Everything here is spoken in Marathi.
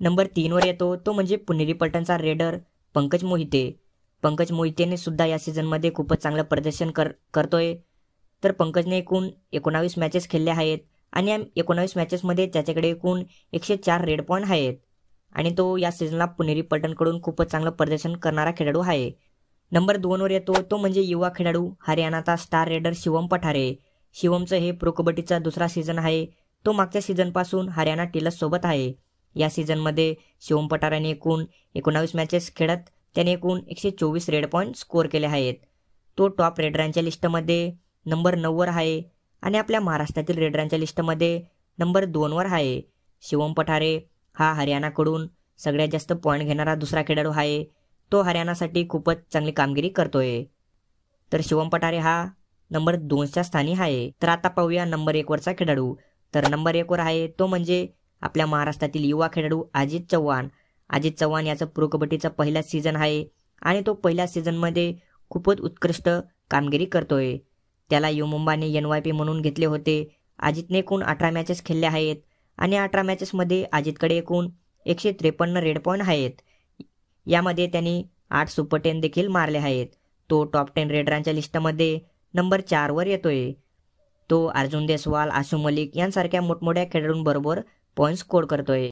नंबर 3 वर येतो तो म्हणजे पुणेरी पलटणचा रेडर पंकज मोहिते. पंकज मोहितेने सुद्धा या सीझनमध्ये खूपच चांगलं प्रदर्शन करतोय. तर पंकजने एकूण 19 मॅचेस खेळल्या आहेत आणि या 19 मॅचेसमध्ये त्याच्याकडे एकूण 104 रेड पॉईंट आहेत आणि तो या सीझनला पुणेरी पलटणकडून खूपच चांगलं प्रदर्शन करणारा खेळाडू आहे. नंबर 2 वर येतो तो म्हणजे युवा खेळाडू हरियाणाचा स्टार रेडर शिवम पठारे. शिवमचं हे प्रो कबड्डीचा दुसरा सीझन आहे. तो मागच्या सीझनपासून हरियाणा टिलस सोबत आहे. या सीझनमध्ये शिवम पठारेने एकूण 19 मॅचेस खेळत त्याने एकूण 124 रेड पॉईंट स्कोअर केले आहेत. तो टॉप रेडरांच्या लिस्टमध्ये नंबर 9 वर आहे आणि आपल्या महाराष्ट्रातील रेडरांच्या लिस्टमध्ये नंबर 2 वर आहे. शिवम पठारे हा हरियाणाकडून सगळ्यात जास्त पॉईंट घेणारा दुसरा खेळाडू आहे. तो हरियाणासाठी खूपच चांगली कामगिरी करतोय. तर शिवम पठारे हा नंबर 2च्या स्थानी आहे. तर आता पाहूया नंबर 1 वरचा खेळाडू. तर नंबर 1 वर आहे तो म्हणजे आपल्या महाराष्ट्रातील युवा खेळाडू अजित चव्हाण. अजित चव्हाण याचं प्रो कबड्डीचा पहिला सीझन आहे आणि तो पहिल्या सीझनमध्ये खूपच उत्कृष्ट कामगिरी करतोय. त्याला यू मुंबाने NYP म्हणून घेतले होते. अजितने एकूण 18 मॅचेस खेळल्या आहेत आणि 18 मॅचेसमध्ये अजितकडे एकूण 153 रेड पॉईंट आहेत. यामध्ये त्यांनी 8 सुपर 10 देखील मारले आहेत. तो टॉप 10 रेडरांच्या लिस्टमध्ये नंबर 4 वर येतोय. तो अर्जुन देसवाल, आशू मलिक यांसारख्या मोठमोठ्या खेळाडूंबरोबर पॉईंट स्कोर करतोय.